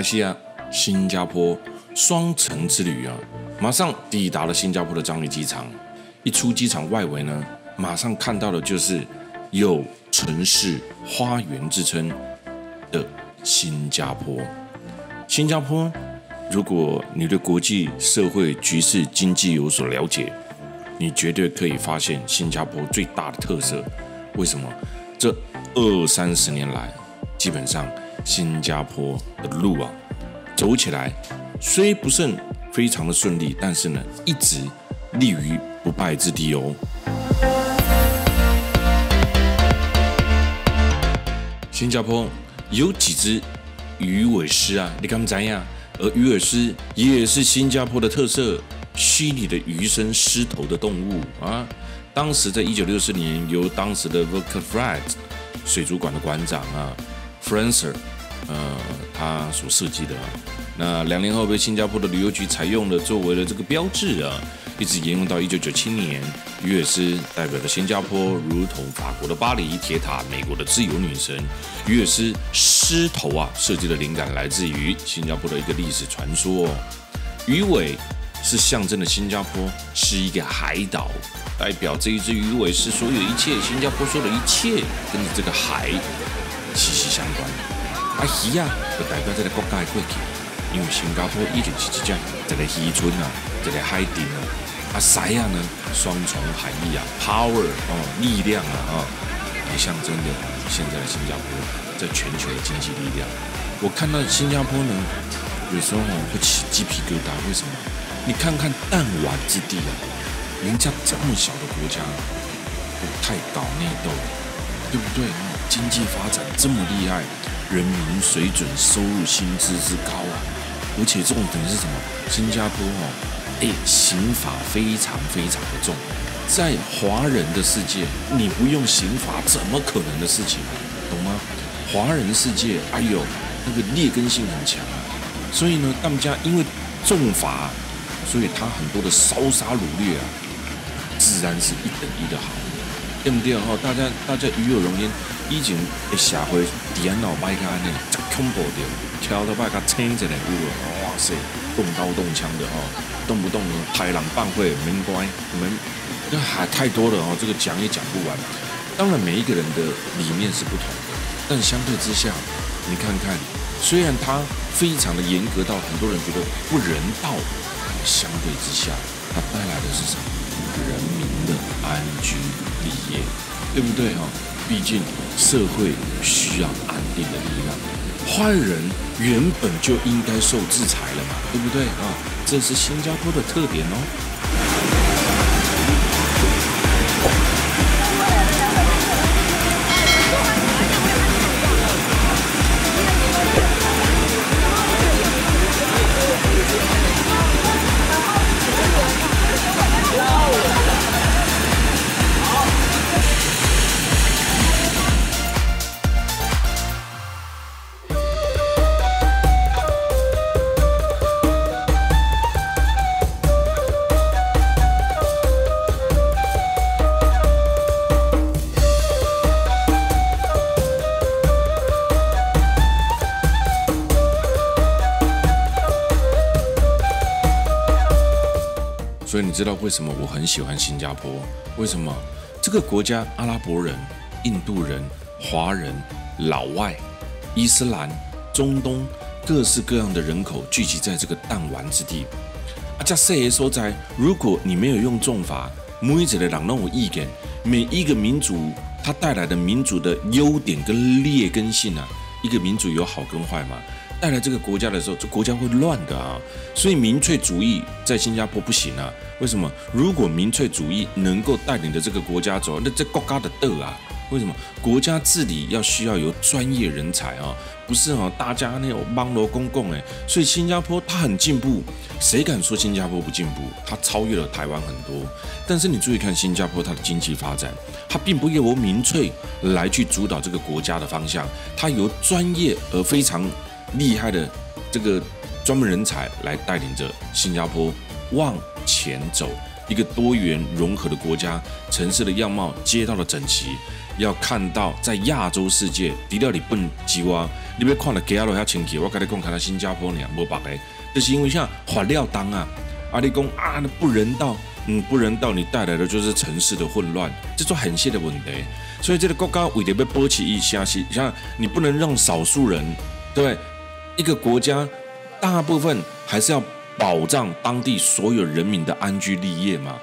来西亚、新加坡双城之旅啊，马上抵达了新加坡的樟宜机场。一出机场外围呢，马上看到的就是有城市花园之称的新加坡。新加坡，如果你对国际社会局势、经济有所了解，你绝对可以发现新加坡最大的特色。为什么？这20-30年来，基本上新加坡的路啊，走起来虽不甚非常的顺利，但是呢，一直立于不败之地哦。新加坡有几只鱼尾狮啊，你敢知呀？而鱼尾狮也是新加坡的特色，虚拟的鱼身狮头的动物啊。当时在1964年，由当时的 Volcaflight 水族馆的馆长啊 Fraser， 他所设计的。那2年后被新加坡的旅游局采用了作为了这个标志啊，一直沿用到1997年。鱼尾狮代表着新加坡，如同法国的巴黎铁塔、美国的自由女神。鱼尾狮狮头啊，设计的灵感来自于新加坡的一个历史传说哦。鱼尾是象征的新加坡是一个海岛，代表这一只鱼尾狮所有一切，新加坡所有的一切跟着这个海息息相关。鱼啊，就代表这个国家的过去，因为新加坡以前是一个渔村啊，一个海滨啊。狮啊呢，双重含义啊 ，power 力量啊也象征着现在的新加坡在全球的经济力量。我看到新加坡呢，有时候会起鸡皮疙瘩，为什么？你看看弹丸之地啊，人家这么小的国家，不太搞内斗，对不对？经济发展这么厉害，人民水准、收入、薪资之高啊，而且重点是什么？新加坡刑法非常非常的重，在华人的世界，你不用刑法怎么可能的事情，懂吗？华人世界，那个劣根性很强啊，所以呢，他们家因为重罚，所以他很多的烧杀掳掠啊，自然是一等一的好，对不对？大家与有荣焉。以前的社会电脑摆卡呢，真恐怖的，跳到摆卡青一个哇塞，动刀动枪的动不动呢豺狼办会，没关，那还太多了这个讲也讲不完。当然每一个人的理念是不同的，但相对之下，你看看，虽然他非常的严格到很多人觉得不人道，相对之下，它带来的是什么？人民的安居立业，对不对毕竟社会需要安定的力量，坏人原本就应该受制裁了嘛，对不对这是新加坡的特点所以你知道为什么我很喜欢新加坡？为什么？这个国家阿拉伯人、印度人、华人、老外、伊斯兰、中东各式各样的人口聚集在这个弹丸之地。这小的所在，如果你没有用重罚，每一个人都有意见，每一个民族它带来的民主的优点跟劣根性啊，一个民主有好跟坏嘛。带来这个国家的时候，这国家会乱的所以民粹主义在新加坡不行啊。为什么？如果民粹主义能够带领着这个国家走，那这国家的为什么？国家治理要需要有专业人才不是大家那种帮罗公共所以新加坡它很进步，谁敢说新加坡不进步？它超越了台湾很多。但是你注意看新加坡它的经济发展，它并不由民粹来去主导这个国家的方向，它由专业而非常厉害的这个专门人才来带领着新加坡往前走，一个多元融合的国家，城市的样貌、街道的整齐，要看到在亚洲世界，除了日本之外，你要看到其他落遐清气，我跟你讲，看到新加坡尔无别个，就是因为像法料当啊，你讲啊不人道，不人道，你带来的就是城市的混乱，这种很些的问题。所以这个国家为了要保持一下是，像你不能让少数人，对不对？一个国家大部分还是要保障当地所有人民的安居立业嘛。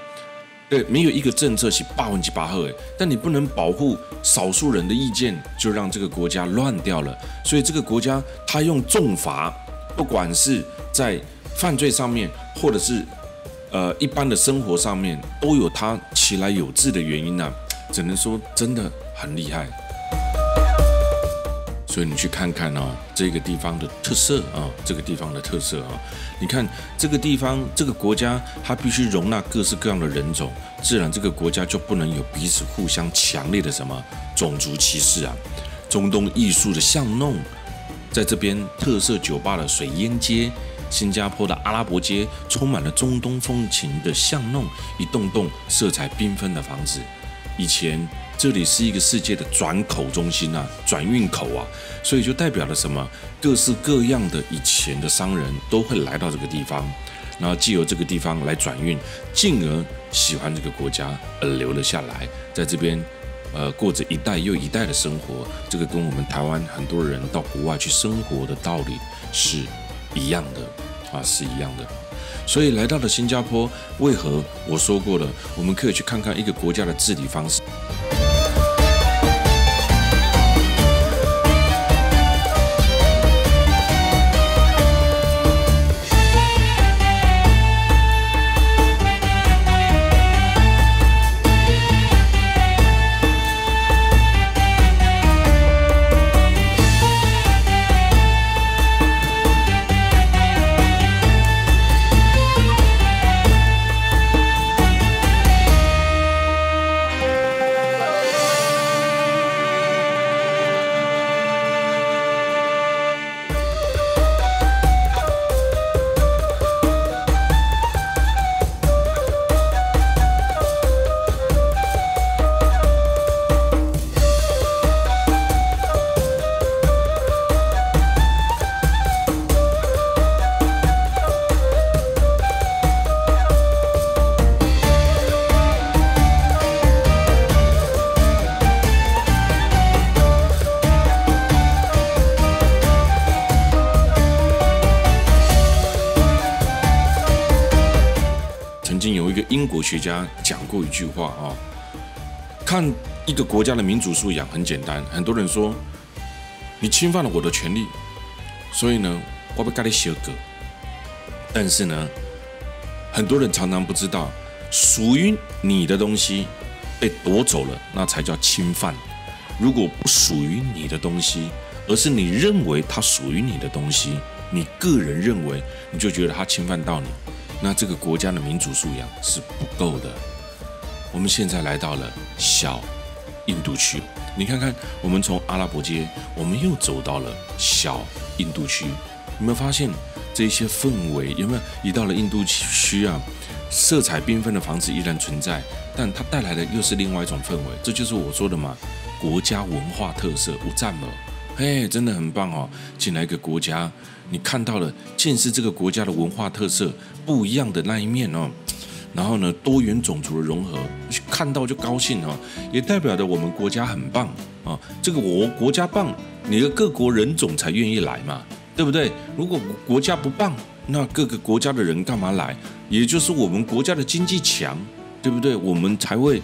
对，没有一个政策是100%好的，但你不能保护少数人的意见，就让这个国家乱掉了。所以这个国家他用重罚，不管是在犯罪上面，或者是一般的生活上面，都有他其来有自的原因啊，只能说真的很厉害。所以你去看看哦，这个地方的特色啊，这个地方的特色啊，你看这个地方这个国家，它必须容纳各式各样的人种，自然这个国家就不能有彼此互相强烈的什么种族歧视啊。中东艺术的巷弄，在这边特色酒吧的水烟街，新加坡的阿拉伯街，充满了中东风情的巷弄，一栋栋色彩缤纷的房子。以前这里是一个世界的转口中心啊，转运口啊，所以就代表了什么？各式各样的以前的商人都会来到这个地方，然后藉由这个地方来转运，进而喜欢这个国家而留了下来，在这边过着一代又一代的生活。这个跟我们台湾很多人到国外去生活的道理是一样的啊，是一样的。所以来到了新加坡，为何我说过了，我们可以去看看一个国家的治理方式。曾经有一个英国学家讲过一句话啊，看一个国家的民主素养很简单。很多人说你侵犯了我的权利，所以呢，我要跟你相隔。但是呢，很多人常常不知道，属于你的东西被夺走了，那才叫侵犯。如果不属于你的东西，而是你认为它属于你的东西，你个人认为，你就觉得它侵犯到你，那这个国家的民主素养是不够的。我们现在来到了小印度区，你看看，我们从阿拉伯街，我们又走到了小印度区，有没有发现这些氛围？有没有？一到了印度区啊，色彩缤纷的房子依然存在，但它带来的又是另外一种氛围。这就是我说的嘛，国家文化特色无赞了。真的很棒哦！进来一个国家，你看到了见识这个国家的文化特色不一样的那一面哦。然后呢，多元种族的融合，看到就高兴哦，也代表着我们国家很棒啊。这个我国家棒，你的各国人种才愿意来嘛，对不对？如果国家不棒，那各个国家的人干嘛来？也就是我们国家的经济强，对不对？我们才会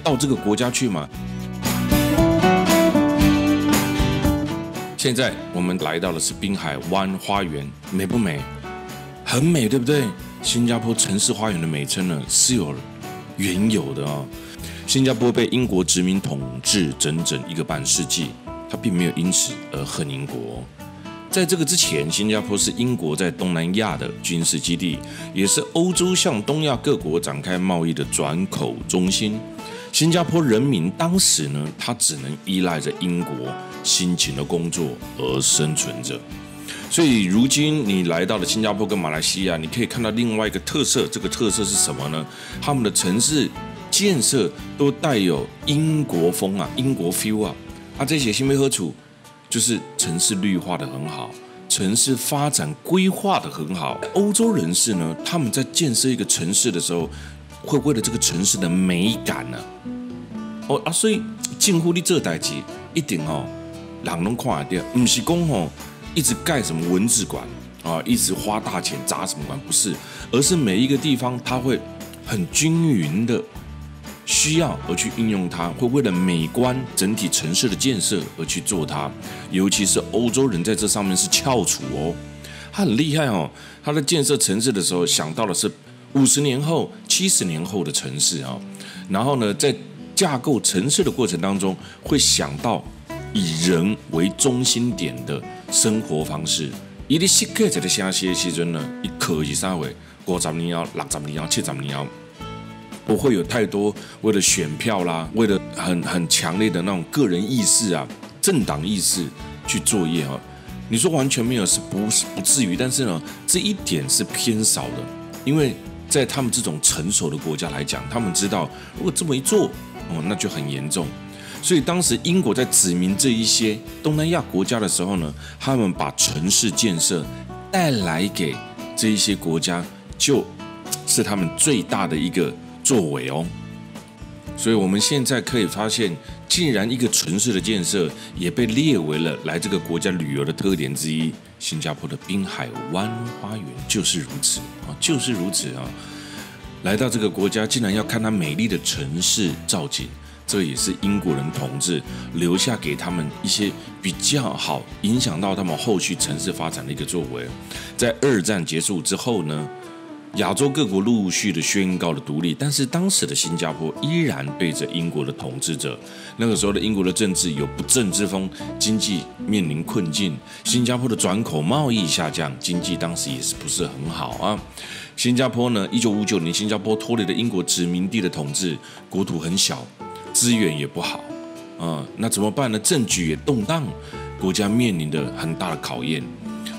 到这个国家去嘛。现在我们来到的是滨海湾花园，美不美？很美，对不对？新加坡城市花园的美称呢是有缘由的哦。新加坡被英国殖民统治整整1个半世纪，它并没有因此而恨英国。在这个之前，新加坡是英国在东南亚的军事基地，也是欧洲向东亚各国展开贸易的转口中心。新加坡人民当时呢，他只能依赖着英国辛勤的工作而生存着。所以如今你来到了新加坡跟马来西亚，你可以看到另外一个特色，这个特色是什么呢？他们的城市建设都带有英国风啊，英国 feel 啊，这些新美何处？就是城市绿化的很好，城市发展规划的很好。欧洲人士呢，他们在建设一个城市的时候，会为了这个城市的美感呢，所以近乎你这代志一定人拢看得到，不是讲一直盖什么文字馆啊，一直花大钱砸什么馆，不是，而是每一个地方它会很均匀的需要而去运用它，会为了美观整体城市的建设而去做它。尤其是欧洲人在这上面是翘楚他很厉害他在建设城市的时候想到的是50年后、70年后的城市然后呢，在架构城市的过程当中，会想到以人为中心点的生活方式。伊咧设计这个城市的时阵呢，伊可以啥way50年后、60年后、70年后，不会有太多为了选票啦，为了很强烈的那种个人意识啊、政党意识去作业你说完全没有是不至于，但是呢，这一点是偏少的，因为在他们这种成熟的国家来讲，他们知道如果这么一做那就很严重。所以当时英国在殖民这一些东南亚国家的时候呢，他们把城市建设带来给这一些国家，就是他们最大的一个作为所以我们现在可以发现，竟然一个城市的建设也被列为了来这个国家旅游的特点之一。新加坡的滨海湾花园就是如此就是如此来到这个国家，竟然要看它美丽的城市造景。这也是英国人统治留下给他们一些比较好影响到他们后续城市发展的一个作为。在2战结束之后呢，亚洲各国陆续的宣告了独立，但是当时的新加坡依然被着英国的统治者。那个时候的英国的政治有不正之风，经济面临困境，新加坡的转口贸易下降，经济当时也是不是很好新加坡呢，1959年新加坡脱离了英国殖民地的统治，国土很小，资源也不好那怎么办呢？政局也动荡，国家面临着很大的考验。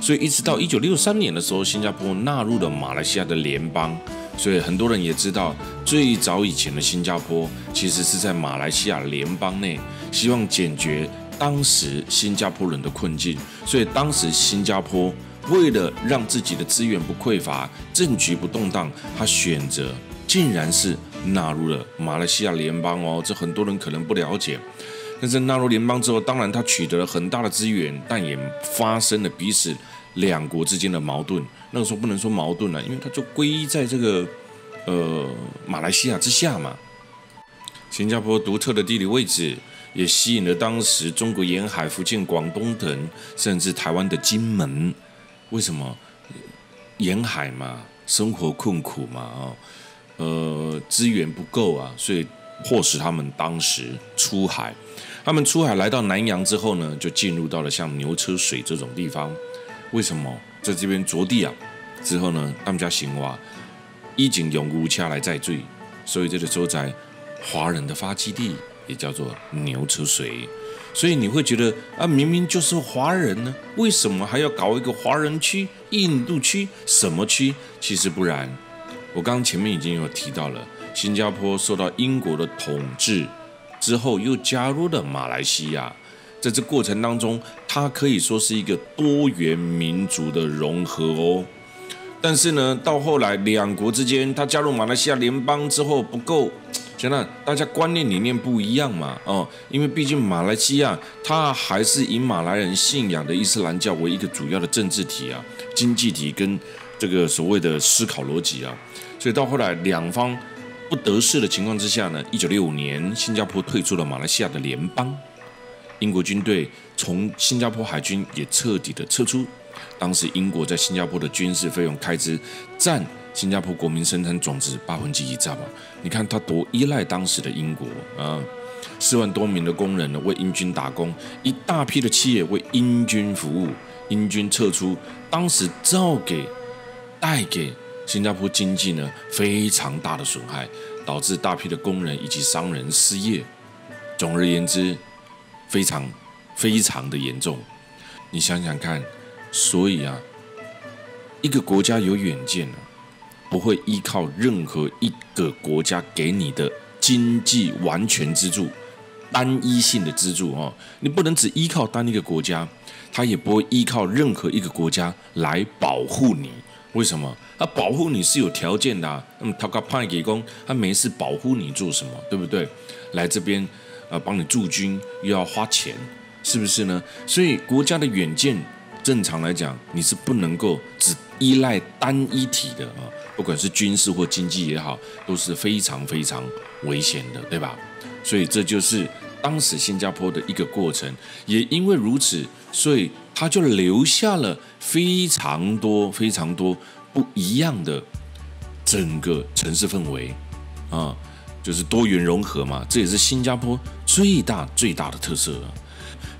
所以一直到1963年的时候，新加坡纳入了马来西亚的联邦。所以很多人也知道，最早以前的新加坡其实是在马来西亚联邦内，希望解决当时新加坡人的困境。所以当时新加坡为了让自己的资源不匮乏，政局不动荡，他选择竟然是纳入了马来西亚联邦这很多人可能不了解。但是纳入联邦之后，当然他取得了很大的资源，但也发生了彼此两国之间的矛盾。那个时候不能说矛盾因为它就归依在这个马来西亚之下嘛。新加坡独特的地理位置也吸引了当时中国沿海、福建、广东等，甚至台湾的金门。为什么？沿海嘛，生活困苦嘛资源不够所以迫使他们当时出海。他们出海来到南洋之后呢，就进入到了像牛车水这种地方。为什么在这边着地之后呢，他们家行话已经用牛车来载水，所以这个所在华人的发基地也叫做牛车水。所以你会觉得明明就是华人呢，为什么还要搞一个华人区、印度区、什么区？其实不然，我刚刚前面已经有提到了，新加坡受到英国的统治之后，又加入了马来西亚。在这过程当中，它可以说是一个多元民族的融合但是呢，到后来两国之间，它加入马来西亚联邦之后不够，想想大家观念理念不一样嘛因为毕竟马来西亚它还是以马来人信仰的伊斯兰教为一个主要的政治体经济体跟这个所谓的思考逻辑所以到后来两方不得势的情况之下呢，1965年新加坡退出了马来西亚的联邦。英国军队从新加坡海军也彻底的撤出。当时英国在新加坡的军事费用开支占新加坡国民生产总值1%你看他多依赖当时的英国4万多名的工人呢为英军打工，一大批的企业为英军服务。英军撤出，当时带给新加坡经济呢非常大的损害，导致大批的工人以及商人失业。总而言之，非常非常的严重。你想想看，所以一个国家有远见不会依靠任何一个国家给你的经济完全支柱、单一性的支柱哦。你不能只依靠单一个国家，它也不会依靠任何一个国家来保护你。为什么？它保护你是有条件的啊。那么他个派给公，他没事保护你做什么？对不对？来这边帮你驻军又要花钱，是不是呢？所以国家的远见，正常来讲，你是不能够只依赖单一体的啊。不管是军事或经济也好，都是非常非常危险的，对吧？所以这就是当时新加坡的一个过程。也因为如此，所以它就留下了非常多非常多不一样的整个城市氛围啊，就是多元融合嘛。这也是新加坡最大的特色啊。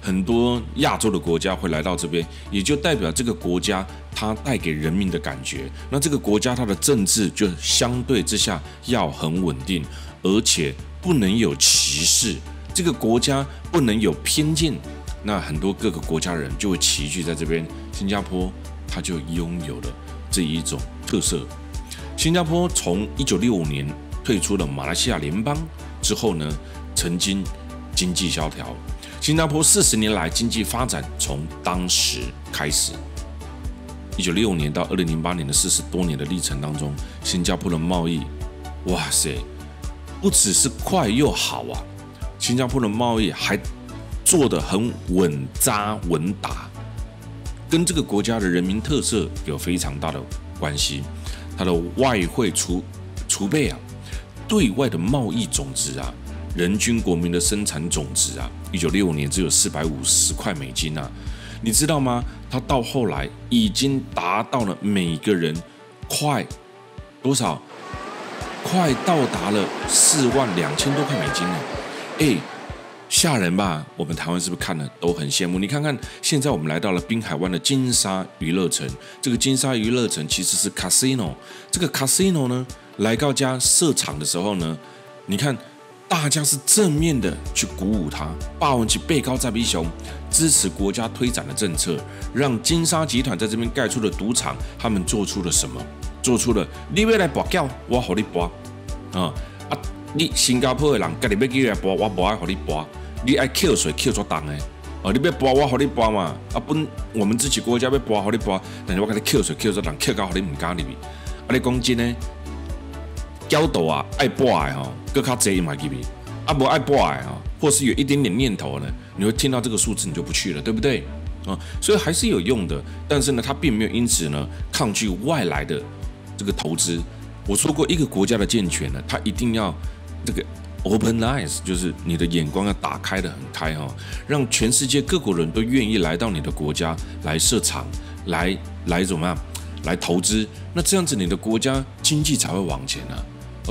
很多亚洲的国家会来到这边，也就代表这个国家它带给人民的感觉。那这个国家它的政治就相对之下要很稳定，而且不能有歧视，这个国家不能有偏见。那很多各个国家人就会齐聚在这边，新加坡它就拥有了这一种特色。新加坡从1965年退出了马来西亚联邦之后呢，曾经经济萧条。新加坡40年来经济发展从当时开始，1965年到2008年的40多年的历程当中，新加坡的贸易，哇塞，不只是快又好啊，新加坡的贸易还做得很稳扎稳打，跟这个国家的人民特色有非常大的关系。它的外汇储备啊，对外的贸易总值啊，人均国民的生产总值啊，1965年只有450块美金啊，你知道吗？它到后来已经达到了每个人快多少？快到达了42000多块美金了，哎，吓人吧？我们台湾是不是看了都很羡慕？你看看，现在我们来到了滨海湾的金沙娱乐城，这个金沙娱乐城其实是 casino， 这个 casino 呢，来到家设场的时候呢，你看。大家是正面的去鼓舞他，霸王级被告在比熊支持国家推展的政策，让金沙集团在这边盖出的赌场，他们做出了什么？做出了你要来博缴，我给你博你新加坡的人，家己要去来博，我不爱给你博，你爱扣税扣做重的，你要博我给你博嘛，本我们自己国家要博给你博，但是我给你扣税扣做重，扣到给你唔敢入去，你讲真呢？角度啊，爱博的吼，更较济嘛入去，无爱博的吼，或是有一点点念头呢，你会听到这个数字你就不去了，对不对？所以还是有用的，但是呢，它并没有因此呢抗拒外来的这个投资。我说过，一个国家的健全呢，它一定要这个 open eyes， 就是你的眼光要打开的很开哈，让全世界各国人都愿意来到你的国家来设厂，来怎么样，来投资，那这样子你的国家经济才会往前啊。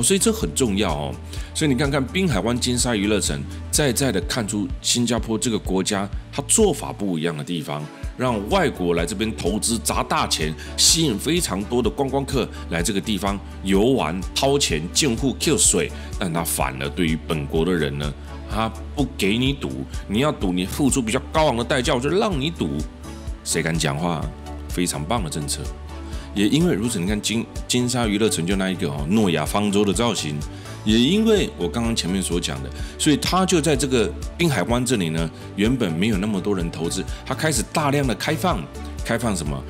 所以这很重要哦。所以你看看滨海湾金沙娱乐城，在的看出新加坡这个国家它做法不一样的地方，让外国来这边投资砸大钱，吸引非常多的观光客来这个地方游玩、掏钱、进户、Q 水，但他反而对于本国的人呢，他不给你赌，你要赌，你付出比较高昂的代价，我就让你赌，谁敢讲话？非常棒的政策。也因为如此，你看金沙娱乐城就那一个诺亚方舟的造型，也因为我刚刚前面所讲的，所以他就在这个滨海湾这里呢，原本没有那么多人投资，他开始大量的开放什么？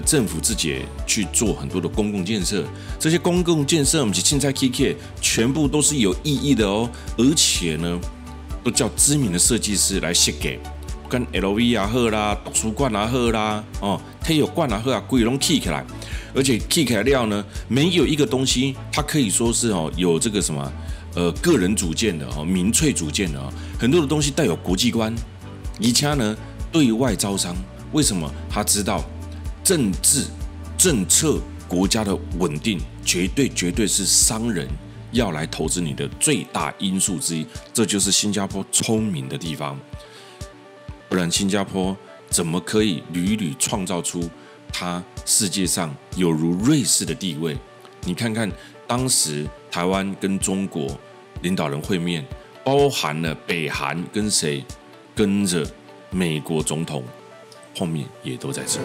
政府自己也去做很多的公共建设，这些公共建设我们青菜 K， 全部都是有意义的哦，而且呢，都叫知名的设计师来设计。跟 LV 啊好啦，图书馆啊好啦，体育馆啊好啊，规拢起起来，而且起起来了呢，没有一个东西，它可以说是有这个什么个人主见的民粹主见的很多的东西带有国际观，以前呢对外招商，为什么？他知道政治政策国家的稳定，绝对是商人要来投资你的最大因素之一，这就是新加坡聪明的地方。不然新加坡怎么可以屡屡创造出它世界上有如瑞士的地位？你看看当时台湾跟中国领导人会面，包含了北韩跟谁，跟着美国总统，后面也都在这。